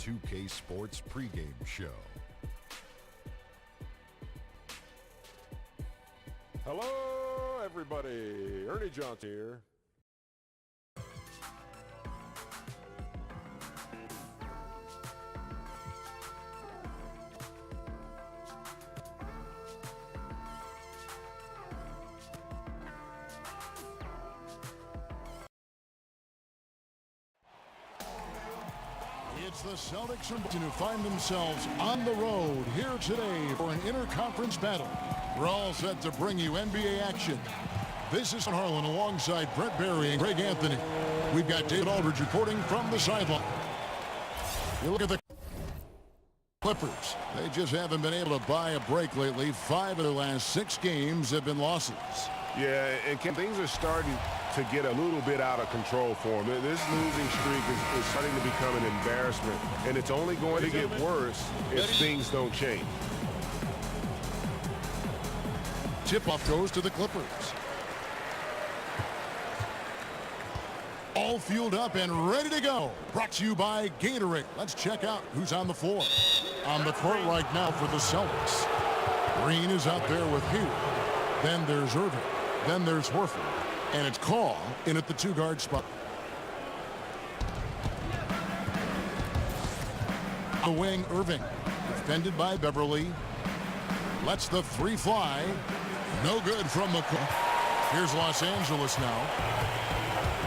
NBA2K Sports pregame show. Hello, everybody. Ernie Johnson here. It's the Celtics who find themselves on the road here today for an interconference battle. We're all set to bring you NBA action. This is Harlan alongside Brett Barry and Greg Anthony. We've got David Aldridge reporting from the sideline. You look at the Clippers. They just haven't been able to buy a break lately. 5 of their last 6 games have been losses. Yeah, and things are starting to get a little bit out of control for them. This losing streak is starting to become an embarrassment, and it's only going to get worse if things don't change. Tip-off goes to the Clippers. All fueled up and ready to go. Brought to you by Gatorade. Let's check out who's on the floor. On the court right now for the Celtics. Green is out there with Hayward. Then there's Irving. Then there's Horford. And it's Call in at the 2-guard spot. The wing, Irving. Defended by Beverly. Lets the 3 fly. No good from McCoy. Here's Los Angeles now.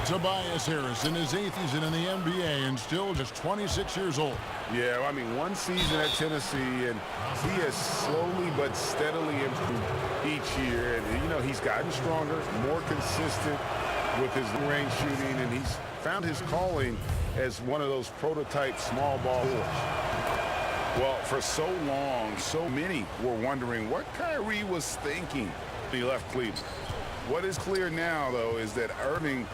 Tobias Harris in his 8th season in the NBA and still just 26 years old. Yeah, I mean, 1 season at Tennessee, and he has slowly but steadily improved each year. And, you know, he's gotten stronger, more consistent with his range shooting, and he's found his calling as one of those prototype small ball boys. Well, for so long, so many were wondering what Kyrie was thinking when he left Cleveland. What is clear now, though, is that Irving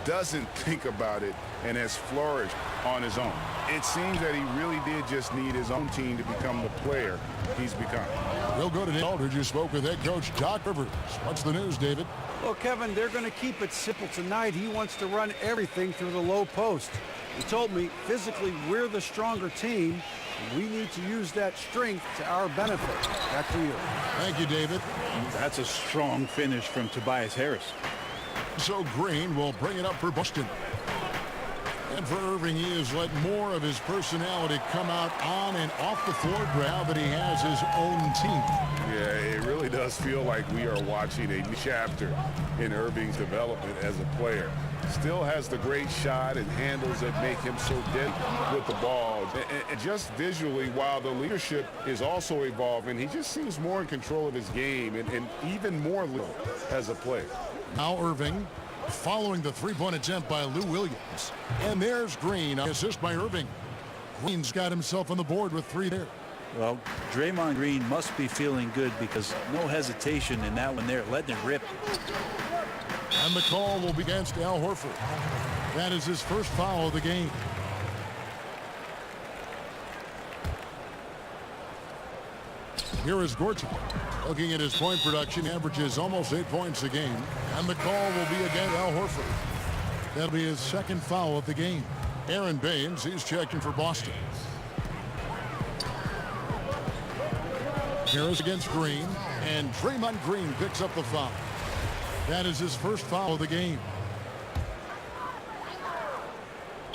doesn't think about it and has flourished on his own. It seems that he really did just need his own team to become the player he's become. We'll go to David Aldridge, who spoke with head coach Doc Rivers. What's the news, David? Well, Kevin, they're going to keep it simple tonight. He wants to run everything through the low post. He told me, physically, we're the stronger team. We need to use that strength to our benefit. Back to you. Thank you, David. That's a strong finish from Tobias Harris. So Green will bring it up for Boston. And for Irving, he has let more of his personality come out on and off the floor now that he has his own team. Yeah, it really does feel like we are watching a new chapter in Irving's development as a player. Still has the great shot and handles that make him so deadly with the ball. And just visually, while the leadership is also evolving, he just seems more in control of his game and even more as a player. Now Irving following the 3-point attempt by Lou Williams. And there's Green, assist by Irving. Green's got himself on the board with 3 there. Well, Draymond Green must be feeling good because no hesitation in that one there, letting it rip. And the call will be against Al Horford. That is his first foul of the game. Here is Gorton. Looking at his point production, averages almost 8 points a game. And the call will be against Al Horford. That'll be his second foul of the game. Aaron Baines, he's checking for Boston. Harris against Green, and Draymond Green picks up the foul. That is his first foul of the game.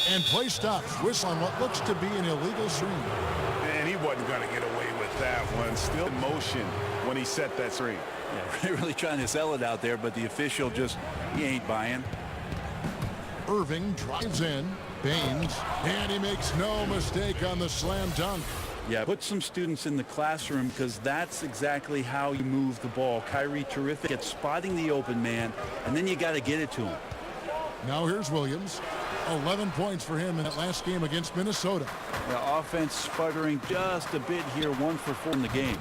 And play stops. Whistle on what looks to be an illegal swing. And he wasn't going to get away with that one. Still in motion when he set that screen. Yeah, really trying to sell it out there, but the official he ain't buying. Irving drives in. Baines, and he makes no mistake on the slam dunk. Yeah, put some students in the classroom because that's exactly how you move the ball. Kyrie terrific at spotting the open man, and then you got to get it to him. Now here's Williams. 11 points for him in that last game against Minnesota. The offense sputtering just a bit here, 1 for 4 in the game.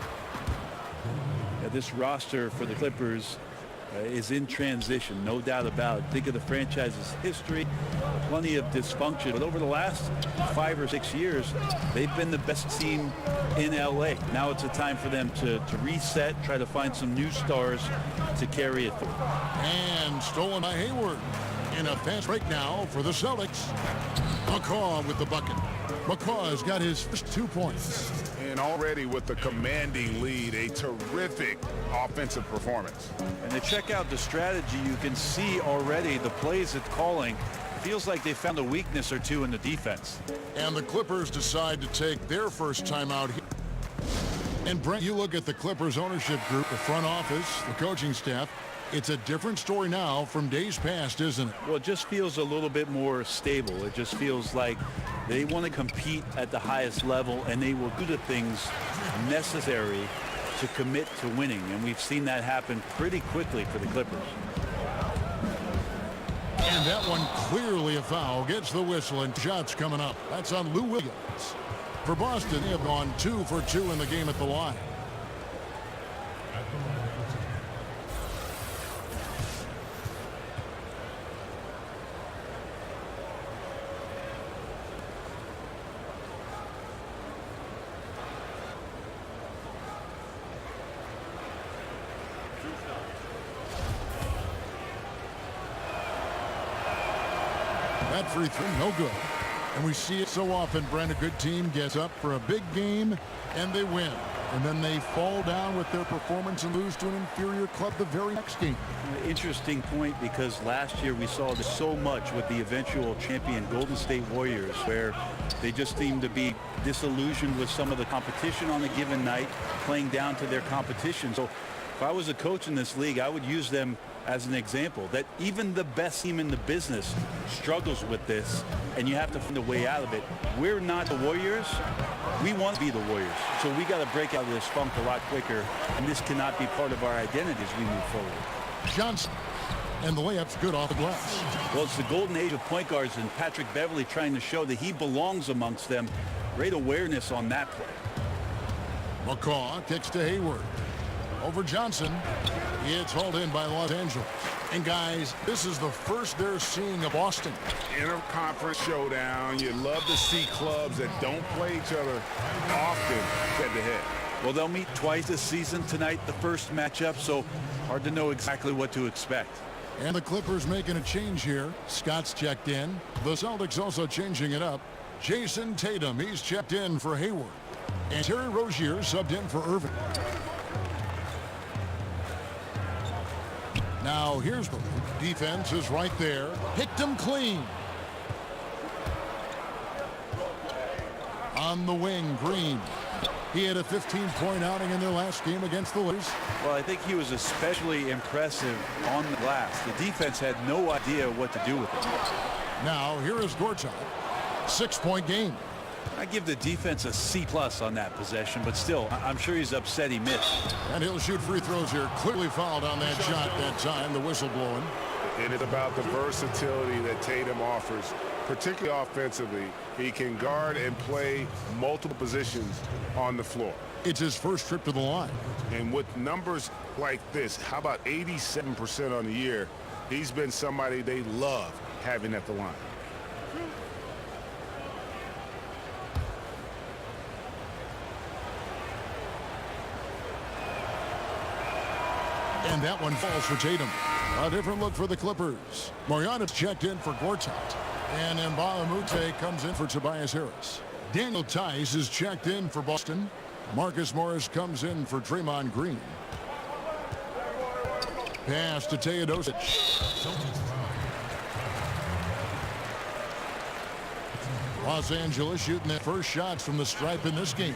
Yeah, this roster for the Clippers is in transition, no doubt about it. Think of the franchise's history, plenty of dysfunction. But over the last 5 or 6 years, they've been the best team in LA. Now it's a time for them to reset, try to find some new stars to carry it through. And stolen by Hayward. And a fast break now for the Celtics. McCaw with the bucket. McCaw has got his first 2 points. And already with the commanding lead, a terrific offensive performance. And to check out the strategy, you can see already the plays it's calling. Feels like they found a weakness or two in the defense. And the Clippers decide to take their first timeout here. And Brent, you look at the Clippers ownership group, the front office, the coaching staff. It's a different story now from days past, isn't it? Well, it just feels a little bit more stable. It just feels like they want to compete at the highest level, and they will do the things necessary to commit to winning. And we've seen that happen pretty quickly for the Clippers. And that one clearly a foul. Gets the whistle, and shots coming up. That's on Lou Williams. For Boston, they have gone 2 for 2 in the game at the line. That free throw, no good. And we see it so often, Brent. A good team gets up for a big game, and they win. And then they fall down with their performance and lose to an inferior club the very next game. Interesting point, because last year we saw this so much with the eventual champion Golden State Warriors, where they just seemed to be disillusioned with some of the competition on a given night, playing down to their competition. So if I was a coach in this league, I would use them as an example that even the best team in the business struggles with this, and you have to find a way out of it. We're not the Warriors. We want to be the Warriors. So we got to break out of this funk a lot quicker, and this cannot be part of our identity as we move forward. Johnson, and the layup's good off the glass. Well, it's the golden age of point guards, and Patrick Beverley trying to show that he belongs amongst them. Great awareness on that play. McCaw kicks to Hayward. Over Johnson. It's hauled in by Los Angeles. And guys, this is the first they're seeing of Boston. Interconference showdown. You love to see clubs that don't play each other often head-to-head. Well, they'll meet twice this season. Tonight, the first matchup, so hard to know exactly what to expect. And the Clippers making a change here. Scott's checked in. The Celtics also changing it up. Jason Tatum, he's checked in for Hayward. And Terry Rozier subbed in for Irving. Now here's the defense is right there. Picked him clean. On the wing, Green. He had a 15-point outing in their last game against the Lakers. Well, I think he was especially impressive on the glass. The defense had no idea what to do with it. Now here is Gortat. 6-point game. I give the defense a C+ on that possession, but still, I'm sure he's upset he missed. And he'll shoot free throws here. Clearly fouled on that shot that time. The whistle blowing. And it's about the versatility that Tatum offers, particularly offensively. He can guard and play multiple positions on the floor. It's his first trip to the line. And with numbers like this, how about 87% on the year? He's been somebody they love having at the line. And that one falls for Tatum. A different look for the Clippers. Marjanovic checked in for Gortat. And Mbamute comes in for Tobias Harris. Daniel Tice is checked in for Boston. Marcus Morris comes in for Draymond Green. Pass to Teodosic. Los Angeles shooting their first shots from the stripe in this game.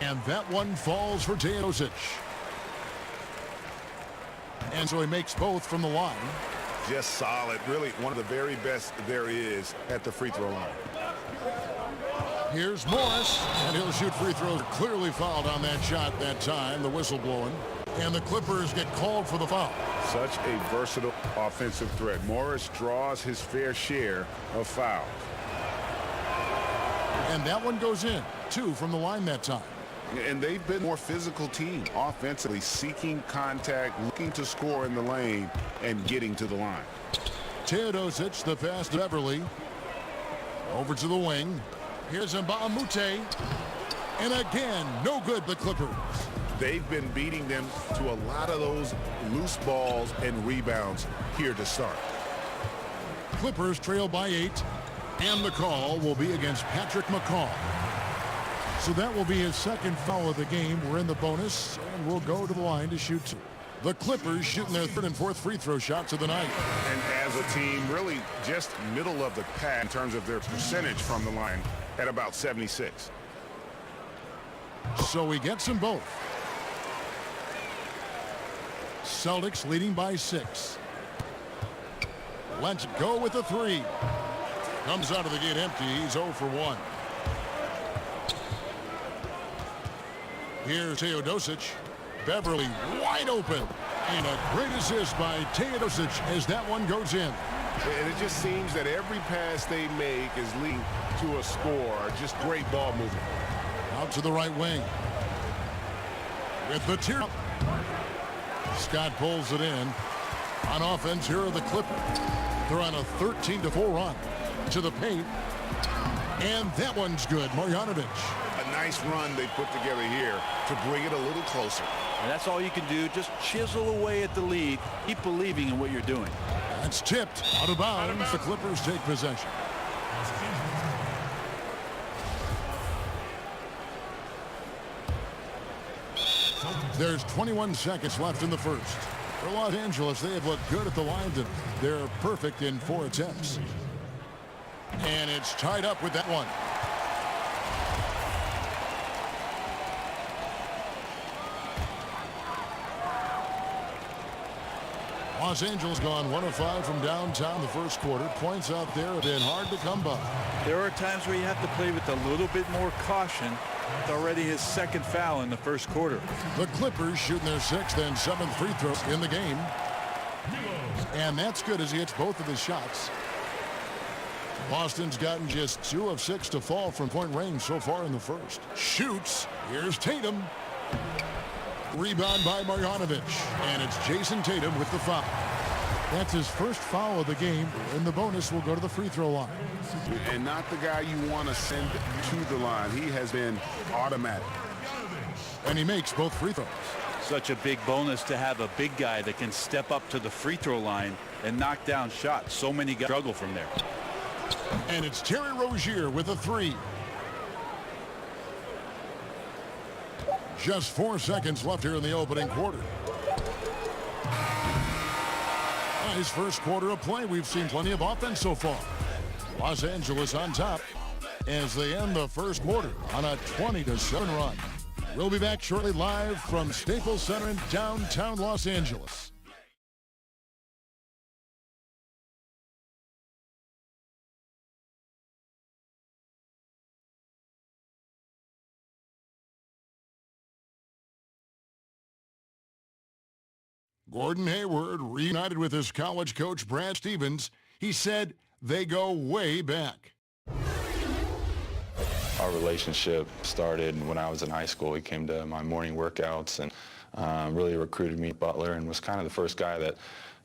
And that one falls for Teodosic. And so he makes both from the line. Just solid. Really one of the very best there is at the free throw line. Here's Morris, and he'll shoot free throws. Clearly fouled on that shot that time, the whistle blowing. And the Clippers get called for the foul. Such a versatile offensive threat. Morris draws his fair share of fouls. And that one goes in. 2 from the line that time. And they've been a more physical team offensively, seeking contact, looking to score in the lane, and getting to the line. Teodosic, the pass to Beverley. Over to the wing. Here's Mbamute. And again, no good, the Clippers. They've been beating them to a lot of those loose balls and rebounds here to start. Clippers trail by 8, and the call will be against Patrick McCaw. So that will be his second foul of the game. We're in the bonus, and we'll go to the line to shoot 2. The Clippers shooting their third and fourth free throw shots of the night. And as a team, really just middle of the pack in terms of their percentage from the line at about 76. So he gets them both. Celtics leading by 6. Let's go with the 3. Comes out of the gate empty. He's 0 for 1. Here's Teodosic. Beverly wide open. And a great assist by Teodosic as that one goes in. And it just seems that every pass they make is leading to a score. Just great ball movement. Out to the right wing. With the tear. Scott pulls it in. On offense, here are the Clippers. They're on a 13-4 run to the paint. And that one's good. Marjanovic. A nice run they put together here to bring it a little closer. And that's all you can do. Just chisel away at the lead. Keep believing in what you're doing. That's tipped out of bounds. The Clippers take possession. There's 21 seconds left in the first. For Los Angeles, they have looked good at the lines, and they're perfect in 4 attempts. And it's tied up with that one. Los Angeles gone 1 of 5 from downtown the first quarter. Points out there have been hard to come by. There are times where you have to play with a little bit more caution. It's already his second foul in the first quarter. The Clippers shooting their 6th and 7th free throws in the game. And that's good as he hits both of his shots. Boston's gotten just 2 of 6 to fall from point range so far in the first. Shoots. Here's Tatum. Rebound by Marjanovic. And it's Jason Tatum with the foul. That's his first foul of the game. And the bonus will go to the free throw line. And not the guy you want to send to the line. He has been automatic. And he makes both free throws. Such a big bonus to have a big guy that can step up to the free throw line and knock down shots. So many guys struggle from there. And it's Terry Rozier with a 3. Just 4 seconds left here in the opening quarter. His first quarter of play, we've seen plenty of offense so far. Los Angeles on top as they end the first quarter on a 20-7 run. We'll be back shortly live from Staples Center in downtown Los Angeles. Gordon Hayward reunited with his college coach Brad Stevens. He said they go way back. Our relationship started when I was in high school. He came to my morning workouts and really recruited me at Butler and was kind of the first guy that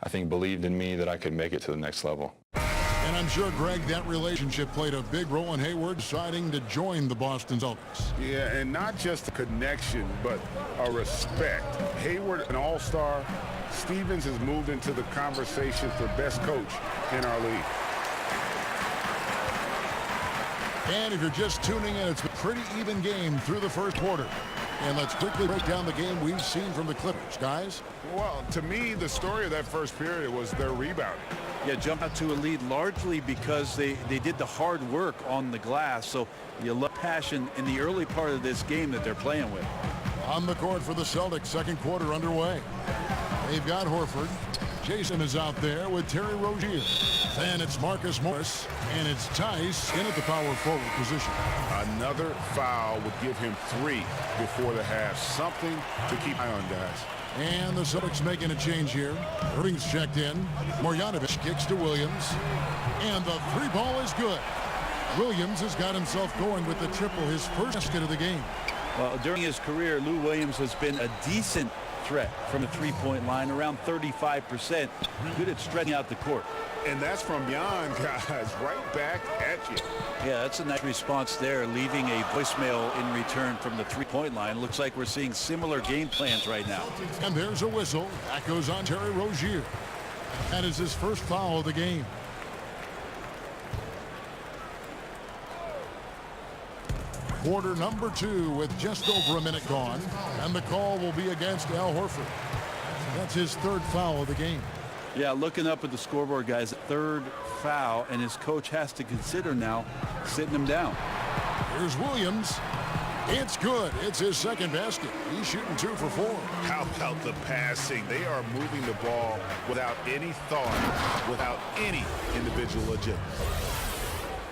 I think believed in me that I could make it to the next level. And I'm sure, Greg, that relationship played a big role in Hayward deciding to join the Boston Celtics. Yeah, and not just a connection, but a respect. Hayward, an all-star. Stevens has moved into the conversation for best coach in our league. And if you're just tuning in, it's a pretty even game through the first quarter. And let's quickly break down the game we've seen from the Clippers, guys. Well, to me, the story of that first period was their rebounding. Yeah, jump out to a lead largely because they did the hard work on the glass. So you love passion in the early part of this game that they're playing with. On the court for the Celtics, second quarter underway. They've got Horford. Jason is out there with Terry Rozier. Then it's Marcus Morris, and it's Tice in at the power forward position. Another foul would give him 3 before the half. Something to keep an eye on, guys. And the Celtics making a change here. Irving's checked in. Marjanovic kicks to Williams. And the 3 ball is good. Williams has got himself going with the triple, his first basket of the game. Well, during his career, Lou Williams has been a decent threat from the three-point line, around 35%. Good at stretching out the court. And that's from beyond, guys, right back at you. Yeah, that's a nice response there, leaving a voicemail in return from the three-point line. Looks like we're seeing similar game plans right now. And there's a whistle. That goes on Terry Rozier. That is his first foul of the game. Quarter number 2 with just over a minute gone. And the call will be against Al Horford. That's his third foul of the game. Yeah, looking up at the scoreboard, guys, third foul, and his coach has to consider now sitting him down. Here's Williams. It's good. It's his second basket. He's shooting 2 for 4. How about the passing? They are moving the ball without any thought, without any individual agenda.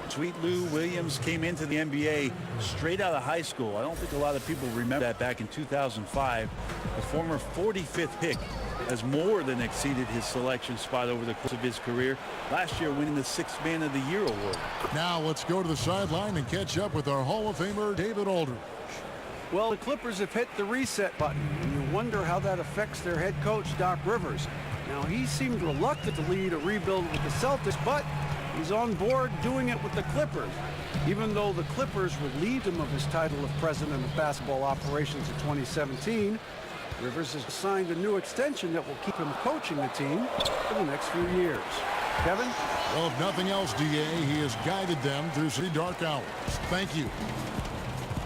Sweet Lou Williams came into the NBA straight out of high school. I don't think a lot of people remember that back in 2005. The former 45th pick has more than exceeded his selection spot over the course of his career. Last year winning the 6th Man of the Year award. Now let's go to the sideline and catch up with our Hall of Famer, David Aldridge. Well, the Clippers have hit the reset button, and you wonder how that affects their head coach, Doc Rivers. Now, he seemed reluctant to lead a rebuild with the Celtics, but he's on board doing it with the Clippers. Even though the Clippers relieved him of his title of president of basketball operations in 2017, Rivers has signed a new extension that will keep him coaching the team for the next few years. Kevin? Well, if nothing else, DA, he has guided them through some dark hours. Thank you.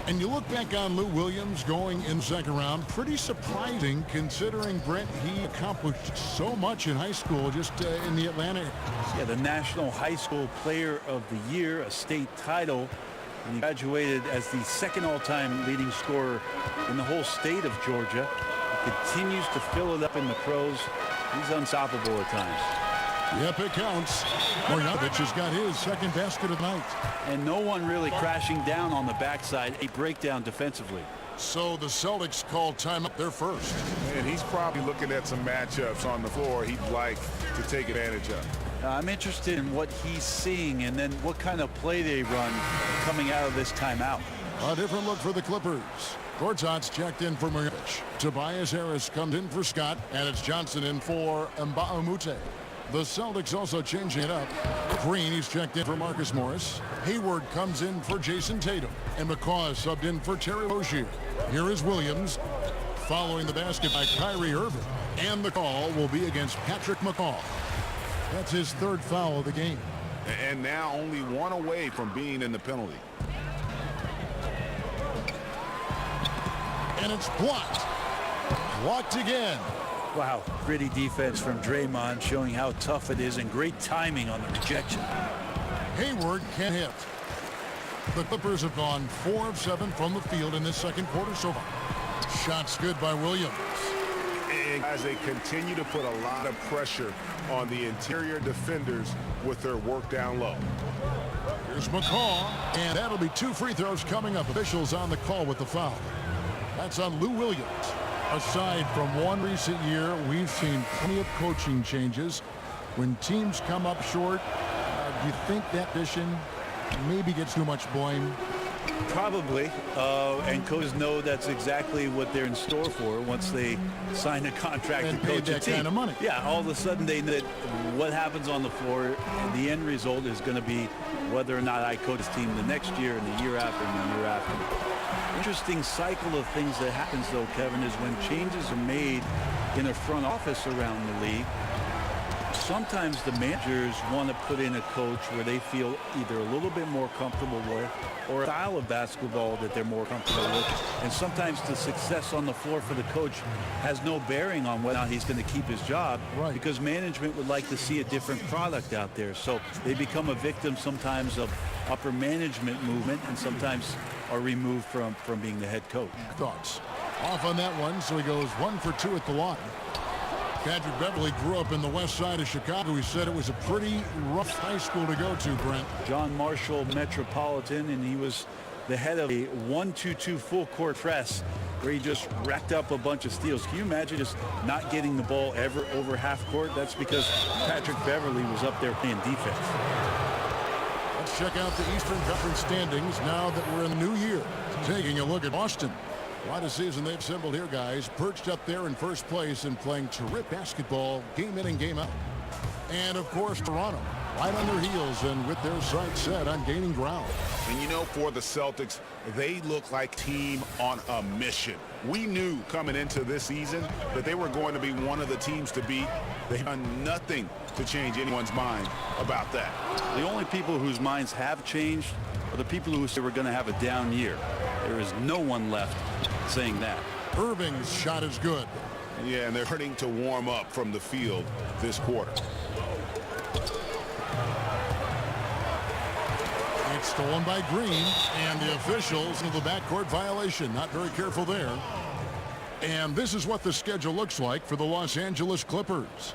And you look back on Lou Williams going in second round, pretty surprising considering, Brent, he accomplished so much in high school just in the Atlanta area. Yeah, the National High School Player of the Year, a state title. And he graduated as the second all-time leading scorer in the whole state of Georgia. He continues to fill it up in the pros. He's unstoppable at times. Yep, it counts. Marjanovic has got his second basket of the night. And no one really crashing down on the backside, a breakdown defensively. So the Celtics call timeout their first. And he's probably looking at some matchups on the floor he'd like to take advantage of. I'm interested in what he's seeing and then what kind of play they run coming out of this timeout. A different look for the Clippers. Gortat's checked in for Marjanovic. Tobias Harris comes in for Scott, and it's Johnson in for Mbamute. The Celtics also changing it up. Green, he's checked in for Marcus Morris. Hayward comes in for Jason Tatum. And McCaw is subbed in for Terry Rozier. Here is Williams following the basket by Kyrie Irving. And the call will be against Patrick McCaw. That's his third foul of the game. And now only one away from being in the penalty. And it's blocked. Blocked again. Wow, gritty defense from Draymond, showing how tough it is, and great timing on the rejection. Hayward can't hit. The Clippers have gone 4 of 7 from the field in this second quarter so far. Shots good by Williams. And as they continue to put a lot of pressure on the interior defenders with their work down low. Here's McCaw, and that'll be 2 free throws coming up. Officials on the call with the foul. That's on Lou Williams. Aside from one recent year, we've seen plenty of coaching changes. When teams come up short, do you think that vision maybe gets too much blame? Probably, and coaches know that's exactly what they're in store for once they sign a contract and to coach a that team. kind of money. Yeah, all of a sudden they know that what happens on the floor, the end result is going to be whether or not I coach this team the next year and the year after and the year after. Interesting cycle of things that happens, though, Kevin, is when changes are made in a front office around the league. Sometimes the managers want to put in a coach where they feel either a little bit more comfortable with or a style of basketball that they're more comfortable with. And sometimes the success on the floor for the coach has no bearing on whether or not he's going to keep his job, right, because management would like to see a different product out there. So they become a victim sometimes of upper management movement and sometimes are removed from being the head coach. Thoughts? Off on that one, so he goes 1 for 2 at the line. Patrick Beverly grew up in the west side of Chicago. He said it was a pretty rough high school to go to, Brent. John Marshall Metropolitan, and he was the head of a 1-2-2 full court press where he just racked up a bunch of steals. Can you imagine just not getting the ball ever over half court? That's because Patrick Beverly was up there playing defense. Let's check out the Eastern Conference standings now that we're in the new year. Taking a look at Boston. Quite a season they've assembled here, guys. Perched up there in first place and playing terrific basketball game in and game out. And, of course, Toronto right on their heels and with their sights set on gaining ground. And, you know, for the Celtics, they look like a team on a mission. We knew coming into this season that they were going to be one of the teams to beat. They've done nothing to change anyone's mind about that. The only people whose minds have changed are the people who say we're going to have a down year. There is no one left saying that. Irving's shot is good. Yeah, and they're starting to warm up from the field this quarter. It's stolen by Green, and the officials of the backcourt violation. Not very careful there. And this is what the schedule looks like for the Los Angeles Clippers.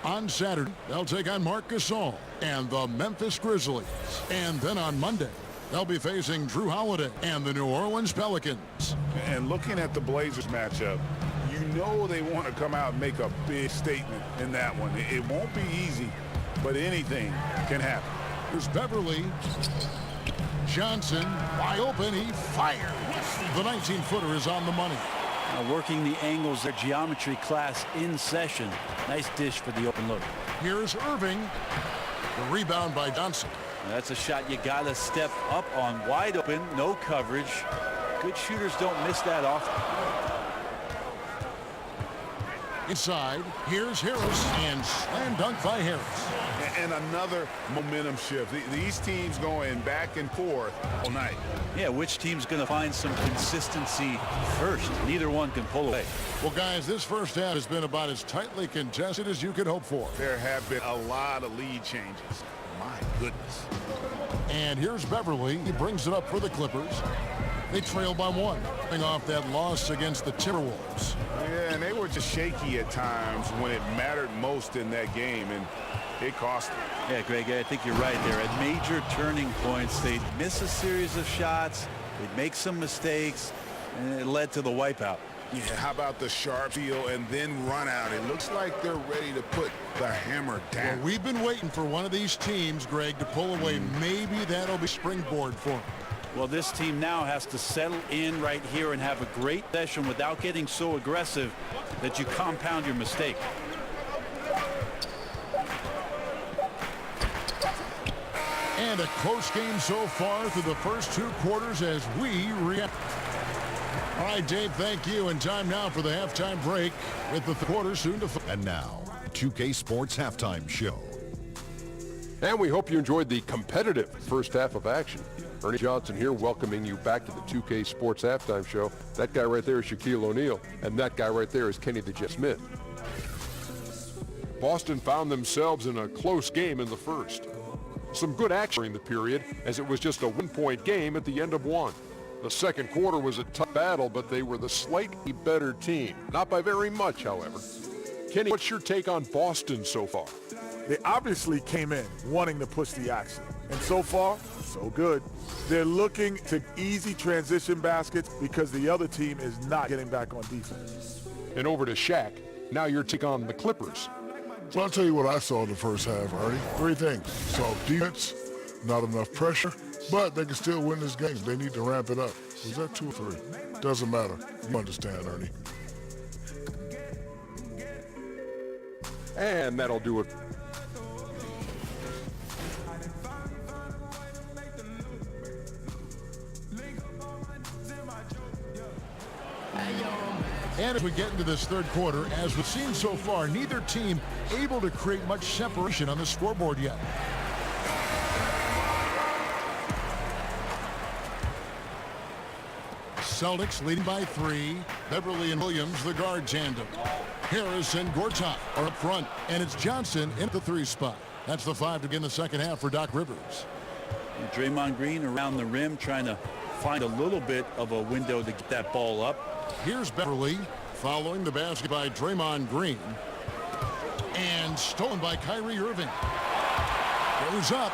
On Saturday, they'll take on Marc Gasol and the Memphis Grizzlies. And then on Monday, they'll be facing Drew Holiday and the New Orleans Pelicans. And looking at the Blazers matchup, you know they want to come out and make a big statement in that one. It won't be easy, but anything can happen. Here's Beverly. Johnson, wide open, he fired. The 19-footer is on the money. Now working the angles, their geometry class in session. Nice dish for the open look. Here's Irving. The rebound by Johnson. That's a shot you got to step up on. Wide open, no coverage. Good shooters don't miss that often. Inside, here's Harris, and slam dunk by Harris. And another momentum shift. These teams going back and forth all night. Yeah, which team's going to find some consistency first? Neither one can pull away. Well, guys, this first half has been about as tightly contested as you could hope for. There have been a lot of lead changes. My goodness. And here's Beverly. He brings it up for the Clippers. They trail by one, coming off that loss against the Timberwolves. Yeah, and they were just shaky at times when it mattered most in that game, and it cost them. Yeah, Greg, I think you're right there. At major turning points, they'd miss a series of shots, they'd make some mistakes, and it led to the wipeout. Yeah, how about the sharp feel and then run out? It looks like they're ready to put the hammer down. Well, we've been waiting for one of these teams, Greg, to pull away. Maybe that'll be springboard for them. Well, this team now has to settle in right here and have a great session without getting so aggressive that you compound your mistake. And a close game so far through the first two quarters as we react. All right, Dave, thank you. And time now for the halftime break with the quarter soon to follow. And now, 2K Sports Halftime Show. And we hope you enjoyed the competitive first half of action. Ernie Johnson here welcoming you back to the 2K Sports Halftime Show. That guy right there is Shaquille O'Neal, and that guy right there is Kenny the Jet Smith. Boston found themselves in a close game in the first. Some good action during the period, as it was just a one-point game at the end of one. The second quarter was a tough battle, but they were the slightly better team. Not by very much, however. Kenny, what's your take on Boston so far? They obviously came in wanting to push the action. And so far, so good. They're looking to easy transition baskets because the other team is not getting back on defense. And over to Shaq. Now your take on the Clippers. Well, I'll tell you what I saw in the first half, Artie. Three things. Saw defense, not enough pressure, but they can still win this game. They need to ramp it up. Was that 2 or 3? Doesn't matter. You understand, Ernie. And that'll do it. And as we get into this third quarter, as we've seen so far, neither team able to create much separation on the scoreboard yet. Celtics leading by 3. Beverly and Williams, the guard tandem. Harris and Gortat are up front, and it's Johnson in the 3 spot. That's the 5 to begin the second half for Doc Rivers. And Draymond Green around the rim trying to find a little bit of a window to get that ball up. Here's Beverly following the basket by Draymond Green. And stolen by Kyrie Irving. Goes up,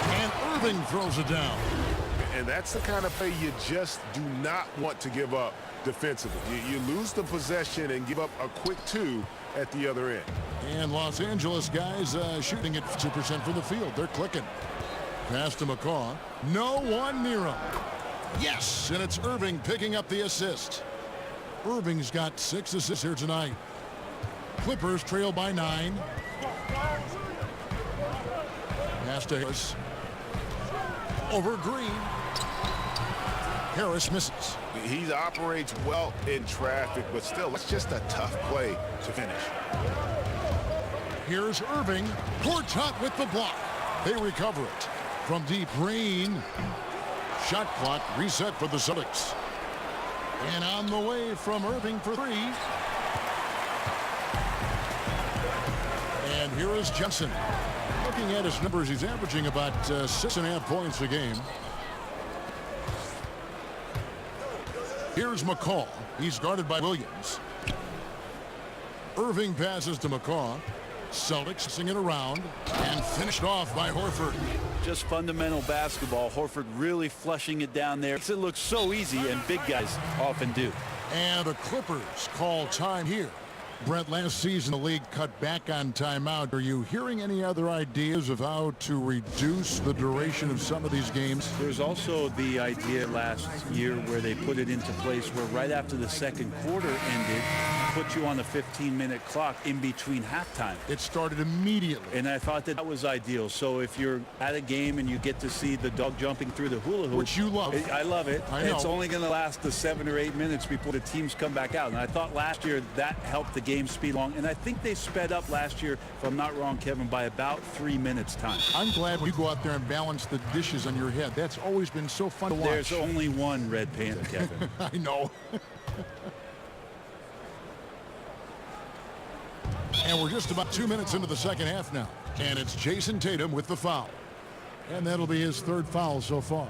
and Irving throws it down. And that's the kind of play you just do not want to give up defensively. You lose the possession and give up a quick 2 at the other end. And Los Angeles guys shooting at 2% from the field. They're clicking. Pass to McCaw. No one near him. Yes, and it's Irving picking up the assist. Irving's got 6 assists here tonight. Clippers trail by 9. Pass to Harris. Over Green. Harris misses. He operates well in traffic, but still, it's just a tough play to finish. Here's Irving. Gortat with the block. They recover it. From deep, Green. Shot clock reset for the Celtics. And on the way from Irving for 3. And here is Johnson. Looking at his numbers, he's averaging about 6.5 points a game. Here's McCall. He's guarded by Williams. Irving passes to McCall. Celtics sing it around and finished off by Horford. Just fundamental basketball. Horford really flushing it down there. It looks so easy, and big guys often do. And the Clippers call time here. Brent, last season the league cut back on timeout. Are you hearing any other ideas of how to reduce the duration of some of these games? There's also the idea last year where they put it into place where right after the second quarter ended, put you on a 15-minute clock in between halftime. It started immediately. And I thought that was ideal. So if you're at a game and you get to see the dog jumping through the hula hoop. Which you love. I love it. I know. It's only going to last the 7 or 8 minutes before the teams come back out. And I thought last year that helped the game speed along. And I think they sped up last year, if I'm not wrong, Kevin, by about 3 minutes time. I'm glad when you go out there and balance the dishes on your head. That's always been so fun to watch. There's only one red panda, Kevin. I know. And we're just about 2 minutes into the second half now. And it's Jason Tatum with the foul. And that'll be his 3rd foul so far.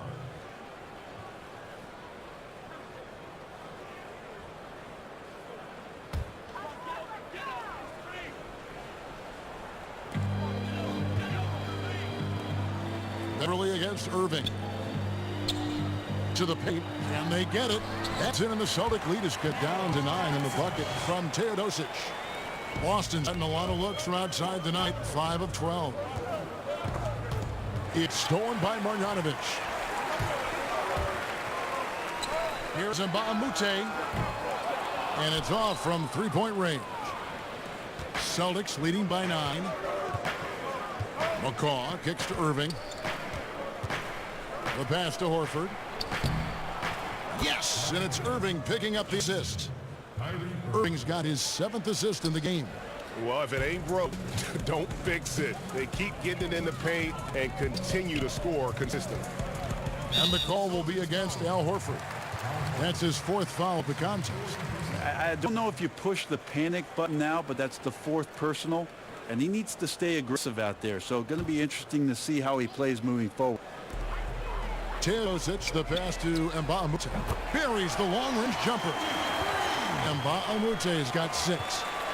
Beverly against Irving. To the paint, and they get it. That's in, and the Celtic lead is cut down to 9 in the bucket from Teodosic. Boston's gotten a lot of looks from outside tonight, 5 of 12. It's stolen by Marjanovic. Here's Mbamute, and it's off from 3-point range. Celtics leading by 9. McCaw kicks to Irving. The pass to Horford. Yes, and it's Irving picking up the assist. Irving's got his 7th assist in the game. Well, if it ain't broke, don't fix it. They keep getting it in the paint and continue to score consistently. And the call will be against Al Horford. That's his 4th foul of the contest. I don't know if you push the panic button now, but that's the 4th personal, and he needs to stay aggressive out there. So going to be interesting to see how he plays moving forward. Teodosic, the pass to Mbamute. Buries the long-range jumper. Mbamute has got 6.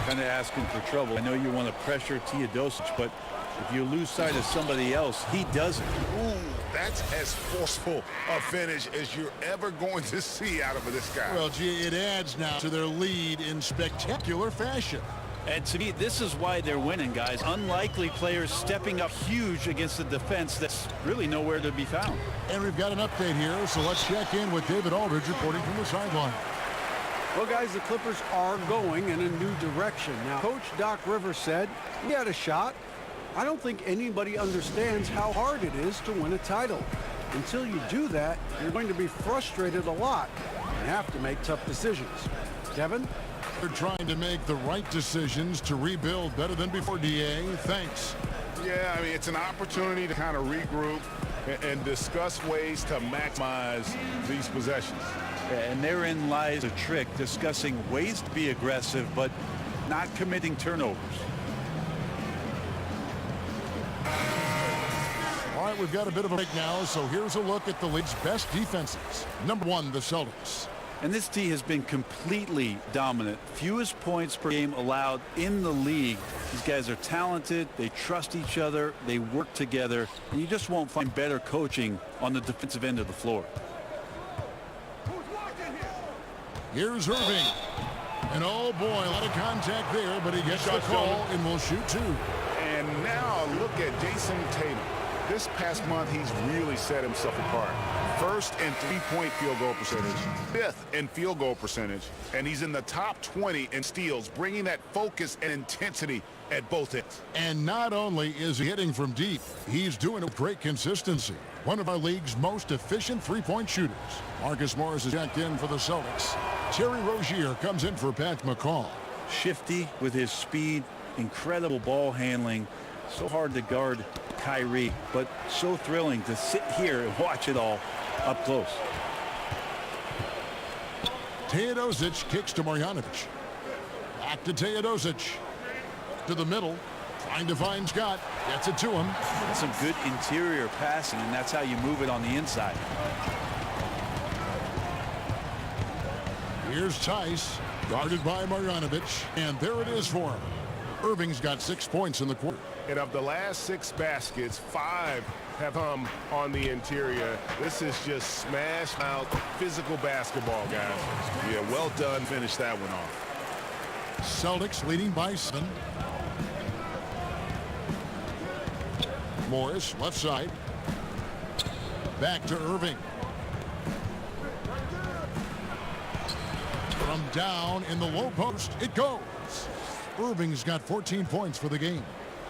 Kind of asking for trouble. I know you want to pressure Teodosic, but if you lose sight of somebody else, he doesn't. Ooh, that's as forceful a finish as you're ever going to see out of this guy. Well, gee, it adds now to their lead in spectacular fashion. And to me, this is why they're winning, guys. Unlikely players stepping up huge against a defense that's really nowhere to be found. And we've got an update here, so let's check in with David Aldridge reporting from the sideline. Well, guys, the Clippers are going in a new direction. Now, Coach Doc Rivers said, we had a shot. I don't think anybody understands how hard it is to win a title. Until you do that, you're going to be frustrated a lot and have to make tough decisions. Kevin? They're trying to make the right decisions to rebuild better than before, DA. Thanks. Yeah, I mean, it's an opportunity to kind of regroup and discuss ways to maximize these possessions. And therein lies a trick, discussing ways to be aggressive, but not committing turnovers. All right, we've got a bit of a break now, so here's a look at the league's best defenses. Number 1, the Celtics. And this team has been completely dominant. Fewest points per game allowed in the league. These guys are talented. They trust each other. They work together. And you just won't find better coaching on the defensive end of the floor. Here's Irving. And oh boy, a lot of contact there, but he gets the call and will shoot 2. And now look at Jason Tatum. This past month, he's really set himself apart. First in three-point field goal percentage, fifth in field goal percentage, and he's in the top 20 in steals, bringing that focus and intensity at both ends. And not only is he hitting from deep, he's doing it with great consistency. One of our league's most efficient three-point shooters. Marcus Morris is checked in for the Celtics. Terry Rozier comes in for Pat McCall. Shifty with his speed, incredible ball handling. So hard to guard Kyrie, but so thrilling to sit here and watch it all up close. Teodosic kicks to Marjanovic. Back to Teodosic. To the middle. Trying to find Scott. Gets it to him. That's some good interior passing, and that's how you move it on the inside. Here's Tice. Guarded by Marjanovic. And there it is for him. Irving's got 6 points in the quarter. And of the last 6 baskets, 5 have come on the interior. This is just smash out physical basketball, guys. Yeah, well done. Finish that one off. Celtics leading by 7. Morris, left side. Back to Irving. From down in the low post, it goes. Irving's got 14 points for the game.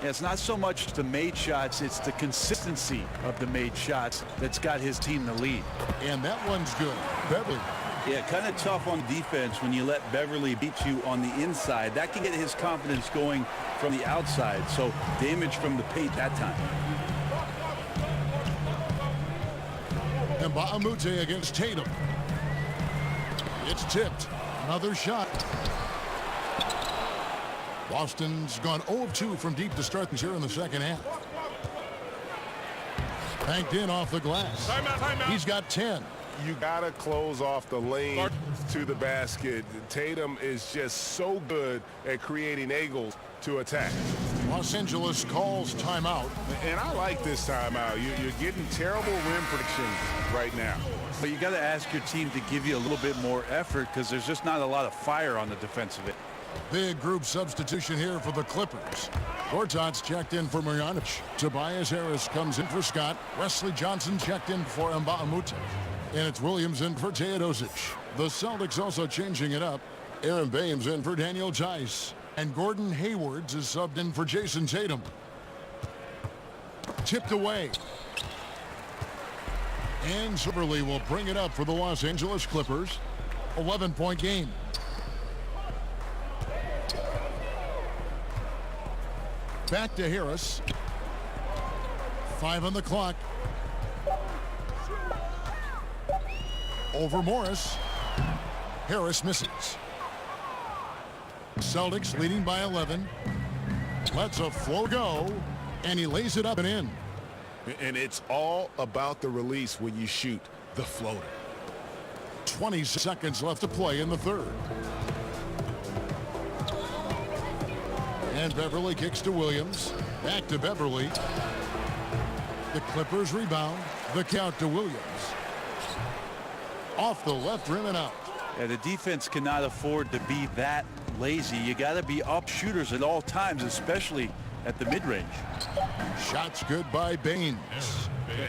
Yeah, it's not so much the made shots, it's the consistency of the made shots that's got his team the lead. And that one's good. Beverly. Yeah, kind of tough on defense when you let Beverly beat you on the inside. That can get his confidence going from the outside. So damage from the paint that time. And Baamute against Tatum. It's tipped. Another shot. Boston's gone 0 of 2 from deep to start this here in the second half. Banked in off the glass. Timeout. He's got 10. You got to close off the lane to the basket. Tatum is just so good at creating angles to attack. Los Angeles calls timeout. And I like this timeout. You're getting terrible rim protection right now. But you got to ask your team to give you a little bit more effort because there's just not a lot of fire on the defensive end. Big group substitution here for the Clippers. Gortat's checked in for Marjanovic. Tobias Harris comes in for Scott. Wesley Johnson checked in for Mbamute. And it's Williams in for Teodosic. The Celtics also changing it up. Aaron Baines in for Daniel Tice. And Gordon Haywards is subbed in for Jason Tatum. Tipped away. And Silverly will bring it up for the Los Angeles Clippers. 11-point game. Back to Harris. 5 on the clock. Over Morris. Harris misses. Celtics leading by 11. Lets a flow go. And he lays it up and in. And it's all about the release when you shoot the floater. 20 seconds left to play in the third. And Beverly kicks to Williams. Back to Beverly. The Clippers rebound. The count to Williams. Off the left rim and out. Yeah, the defense cannot afford to be that lazy. You got to be up shooters at all times, especially at the mid-range. Shots good by Baines.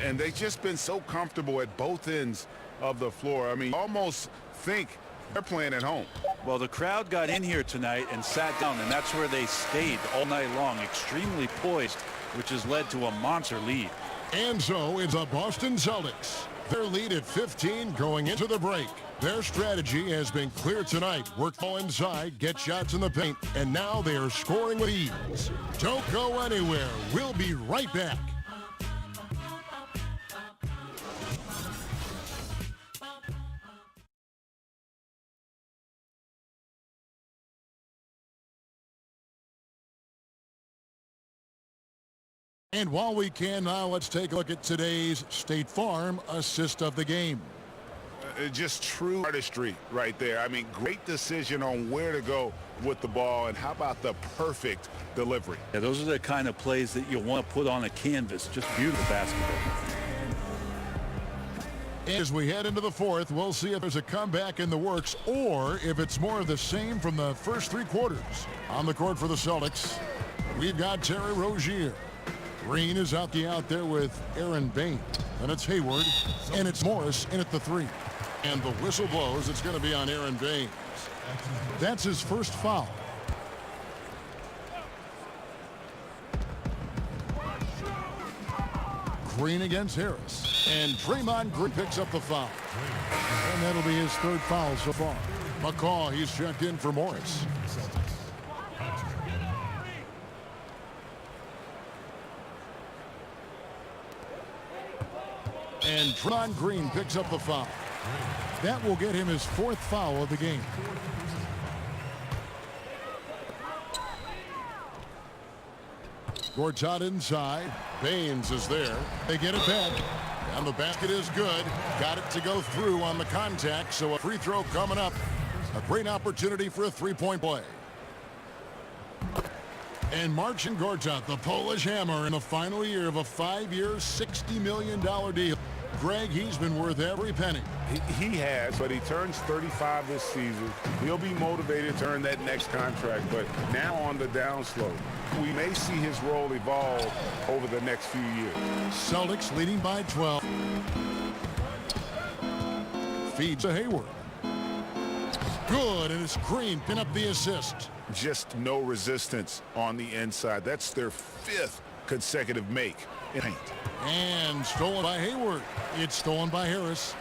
And they've just been so comfortable at both ends of the floor. I mean, you almost think they're playing at home. Well, the crowd got in here tonight and sat down, and that's where they stayed all night long, extremely poised, which has led to a monster lead. And so it's the Boston Celtics. Their lead at 15 going into the break. Their strategy has been clear tonight. Work ball inside, get shots in the paint, and now they are scoring with ease. Don't go anywhere. We'll be right back. And while we can now, let's take a look at today's State Farm assist of the game. Just true artistry right there. I mean, great decision on where to go with the ball, and how about the perfect delivery? Yeah, those are the kind of plays that you want to put on a canvas. Just beautiful basketball. As we head into the fourth, we'll see if there's a comeback in the works or if it's more of the same from the first 3 quarters. On the court for the Celtics, we've got Terry Rozier. Green is out there with Aaron Bain. And it's Hayward. And it's Morris in at the 3. And the whistle blows. It's going to be on Aaron Bain. That's his first foul. Green against Harris. And Draymond Green picks up the foul. And that'll be his third foul so far. McCaw, he's checked in for Morris. And Draymond Green picks up the foul. That will get him his fourth foul of the game. Gortat inside. Baines is there. They get it back. And the basket is good. Got it to go through on the contact, so a free throw coming up. A great opportunity for a three-point play. And Marcin Gortat, the Polish Hammer, in the final year of a 5-year, $60 million deal. Greg, he's been worth every penny. He has, but he turns 35 this season. He'll be motivated to earn that next contract, but now on the downslope. We may see his role evolve over the next few years. Celtics leading by 12. Feeds to Hayward. Good, and it's Green pin up the assist. Just no resistance on the inside. That's their 5th consecutive make in paint. And stolen by Hayward. It's stolen by Harris.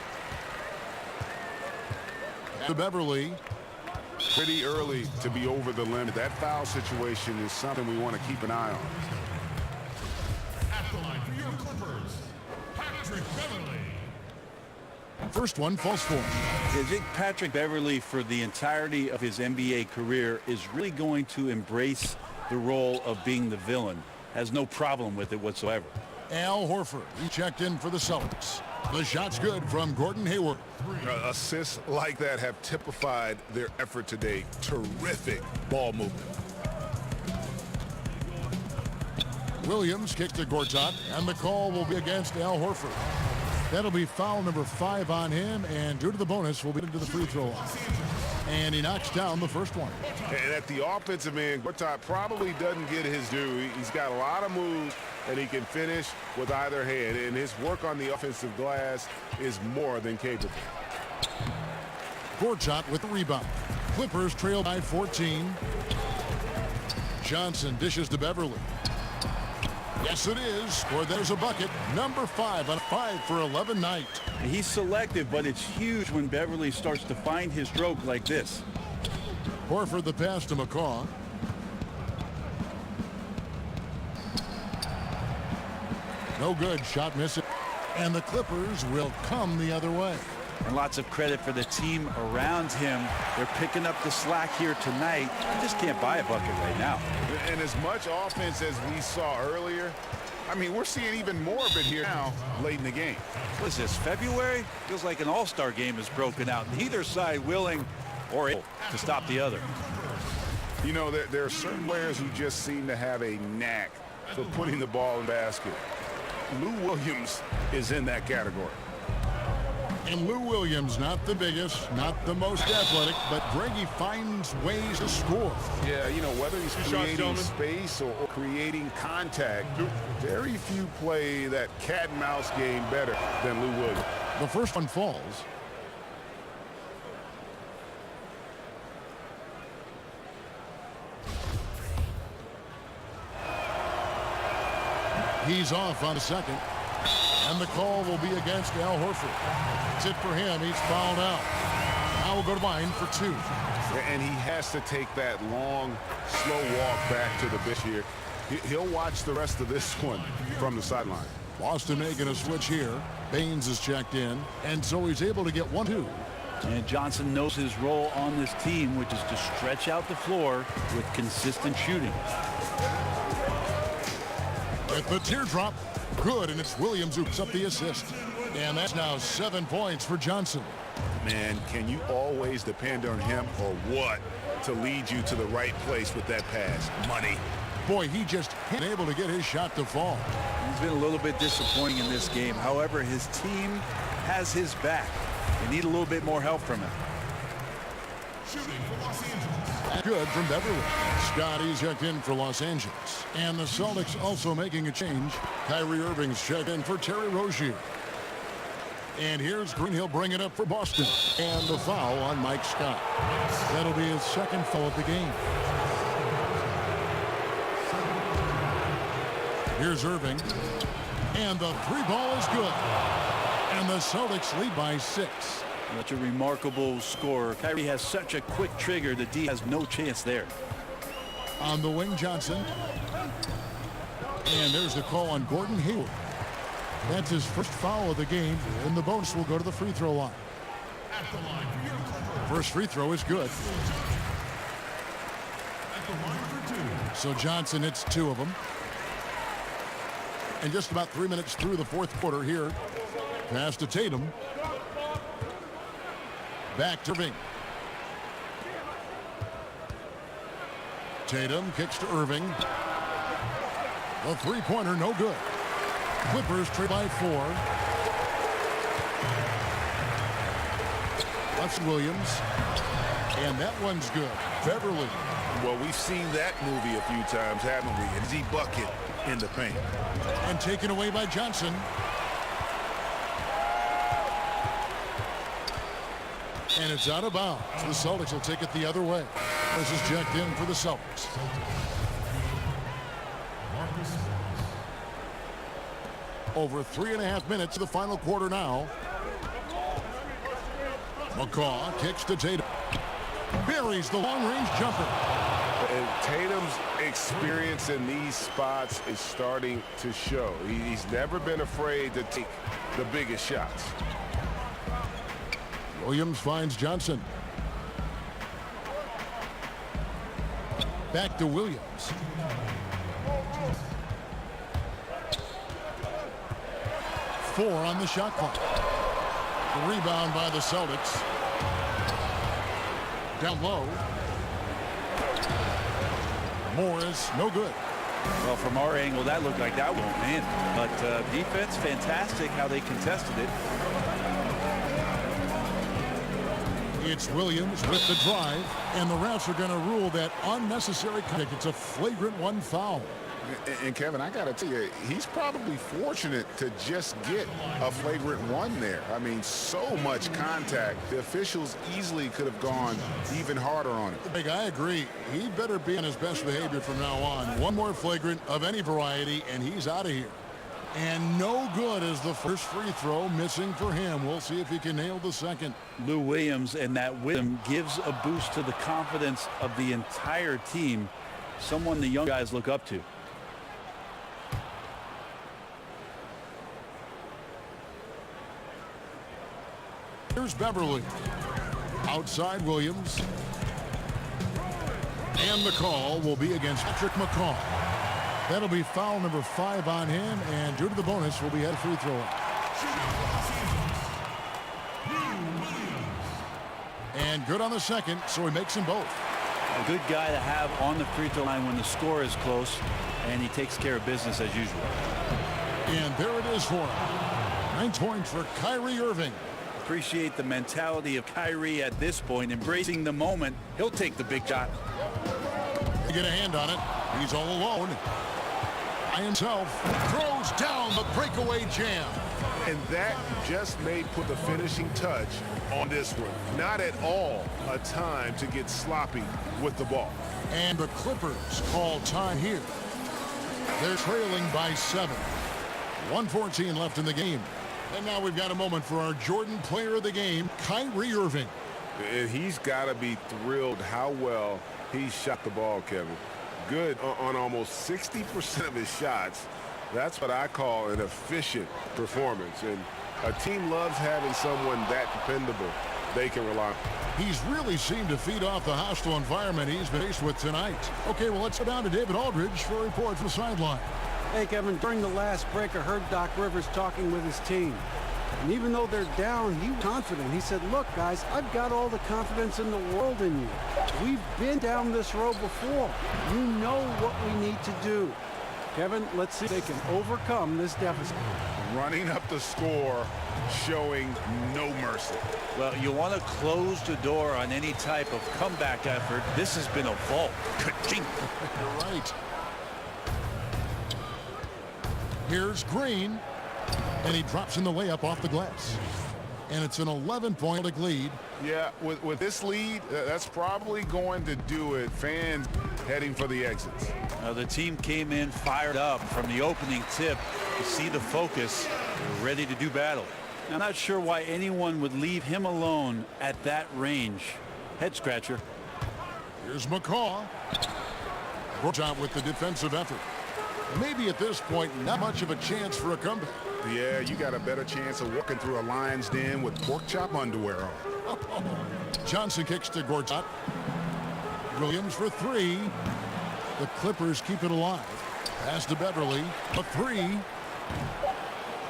To Beverly. Pretty early to be over the limit. That foul situation is something we want to keep an eye on. At the line for your Clippers, Patrick Beverly. First one falls for him. I think Patrick Beverly, for the entirety of his NBA career, is really going to embrace the role of being the villain. Has no problem with it whatsoever. Al Horford, he checked in for the Celtics. The shot's good from Gordon Hayward. Assists like that have typified their effort today. Terrific ball movement. Williams kicked to Gortat, and the call will be against Al Horford. That'll be foul number 5 on him, and due to the bonus, will be into the free throw line. And he knocks down the first one. And at the offensive end, Gortat probably doesn't get his due. He's got a lot of moves, and he can finish with either hand. And his work on the offensive glass is more than capable. Gortat with the rebound. Clippers trail by 14. Johnson dishes to Beverly. Yes, it is. Or there's a bucket. Number 5 on a 5-for-11 night. He's selective, but it's huge when Beverly starts to find his stroke like this. Horford the pass to McCaw. No good. Shot missing. And the Clippers will come the other way. And lots of credit for the team around him. They're picking up the slack here tonight. You just can't buy a bucket right now. And as much offense as we saw earlier, I mean, we're seeing even more of it here now late in the game. What is this, February? Feels like an all-star game has broken out. Neither side willing or able to stop the other. You know, there are certain players who just seem to have a knack for putting the ball in the basket. Lou Williams is in that category. And Lou Williams, not the biggest, not the most athletic, but Greggy finds ways to score. Yeah, you know, whether he's creating space or creating contact, very few play that cat and mouse game better than Lou Williams. The first one falls. He's off on the second. And the call will be against Al Horford. That's it for him. He's fouled out. Now we'll go to line for 2. And he has to take that long, slow walk back to the bench here. He'll watch the rest of this one from the sideline. Boston making a switch here. Baines is checked in. And so he's able to get 1-2. And Johnson knows his role on this team, which is to stretch out the floor with consistent shooting. With the teardrop. Good, and it's Williams who picks up the assist. And that's now 7 points for Johnson. Man, can you always depend on him or what to lead you to the right place with that pass? Money. Boy, he just ain't able to get his shot to fall. He's been a little bit disappointing in this game. However, his team has his back. They need a little bit more help from him. Good from Beverly. Scott, he's checked in for Los Angeles. And the Celtics also making a change. Kyrie Irving's checked in for Terry Rozier. And here's Green. He'll bring it up for Boston. And the foul on Mike Scott. That'll be his second foul of the game. Here's Irving. And the three ball is good. And the Celtics lead by 6. Such a remarkable scorer. Kyrie has such a quick trigger. The D has no chance there. On the wing, Johnson. And there's the call on Gordon Hayward. That's his first foul of the game, and the bonus will go to the free throw line. First free throw is good. So Johnson hits 2 of them. And just about 3 minutes through the fourth quarter here. Pass to Tatum. Back to Irving. Tatum kicks to Irving. The three-pointer, no good. Clippers trail by 4. That's Williams. And that one's good. Beverly. Well, we've seen that movie a few times, haven't we? An easy bucket in the paint. And taken away by Johnson. And it's out of bounds. The Celtics will take it the other way. This is checked in for the Celtics. Over 3.5 minutes of the final quarter now. McCaw kicks to Tatum. Buries the long-range jumper. And Tatum's experience in these spots is starting to show. He's never been afraid to take the biggest shots. Williams finds Johnson. Back to Williams. Four on the shot clock. The rebound by the Celtics. Down low. Morris, no good. Well, from our angle, that looked like that won't in. But defense, fantastic how they contested it. It's Williams with the drive, and the refs are going to rule that unnecessary contact. It's a flagrant 1 foul. And Kevin, I got to tell you, he's probably fortunate to just get a flagrant 1 there. I mean, so much contact. The officials easily could have gone even harder on it. I agree. He better be on his best behavior from now on. One more flagrant of any variety, and he's out of here. And no good is the first free throw, missing for him. We'll see if he can nail the second. Lou Williams and that wisdom gives a boost to the confidence of the entire team. Someone the young guys look up to. Here's Beverly. Outside Williams. And the call will be against Patrick McCaw. That'll be foul number 5 on him, and due to the bonus, will be at a free throw. And good on the second, so he makes them both. A good guy to have on the free throw line when the score is close, and he takes care of business as usual. And there it is for him. 9 points for Kyrie Irving. Appreciate the mentality of Kyrie at this point, embracing the moment. He'll take the big shot. To get a hand on it, he's all alone. By himself, throws down the breakaway jam. And that just may put the finishing touch on this one. Not at all a time to get sloppy with the ball. And the Clippers call time here. They're trailing by 7. 1:14 left in the game. And now we've got a moment for our Jordan player of the game, Kyrie Irving. And he's got to be thrilled how well he shot the ball, Kevin. Good on almost 60% of his shots. That's what I call an efficient performance. And a team loves having someone that dependable they can rely on. He's really seemed to feed off the hostile environment he's been faced with tonight. Okay, well, let's go down to David Aldridge for a report from the sideline. Hey, Kevin, during the last break, I heard Doc Rivers talking with his team. And even though they're down, he was confident. He said, look, guys, I've got all the confidence in the world in you. We've been down this road before. You know what we need to do. Kevin, let's see if they can overcome this deficit. running up the score, showing no mercy. Well, you want to close the door on any type of comeback effort. This has been a vault. Ka-ching. You're right. Here's Green, and he drops in the layup off the glass. And it's an 11-point lead. Yeah, with this lead, that's probably going to do it. Fans heading for the exits. The team came in fired up from the opening tip. You see the focus. They're ready to do battle. I'm not sure why anyone would leave him alone at that range. Head scratcher. Here's McCaw. Works out with the defensive effort. Maybe at this point, not much of a chance for a comeback. Yeah, you got a better chance of walking through a lion's den with pork chop underwear on. Johnson kicks to Gortat. Williams for three. The Clippers keep it alive. Pass to Beverly. A three.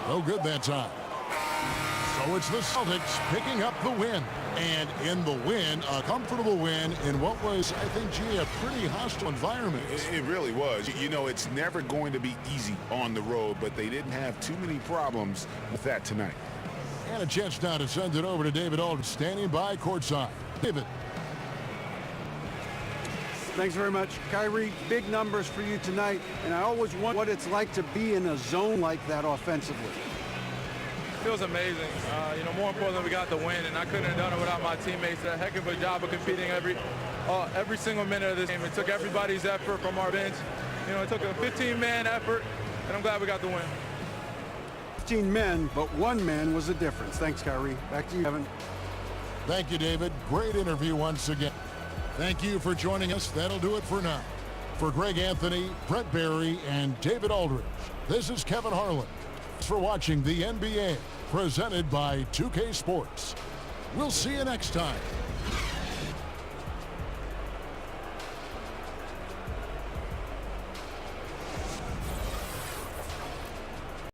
No good that time. So it's the Celtics picking up the win. And in the win, a comfortable win in what was, I think, a pretty hostile environment. It really was. You know, it's never going to be easy on the road, but they didn't have too many problems with that tonight. And a chance now to send it over to David Aldridge, standing by courtside. David. Thanks very much, Kyrie. Big numbers for you tonight, and I always wonder what it's like to be in a zone like that offensively. Feels amazing. You know, more importantly, we got the win, and I couldn't have done it without my teammates. A heck of a job of competing every single minute of this game. It took everybody's effort from our bench. You know, it took a 15-man effort, and I'm glad we got the win. 15 men, but one man was the difference. Thanks, Kyrie. Back to you, Evan. Thank you, David. Great interview once again. Thank you for joining us. That'll do it for now. For Greg Anthony, Brett Barry, and David Aldridge, this is Kevin Harlan. Thanks for watching the NBA, presented by 2K Sports. We'll see you next time.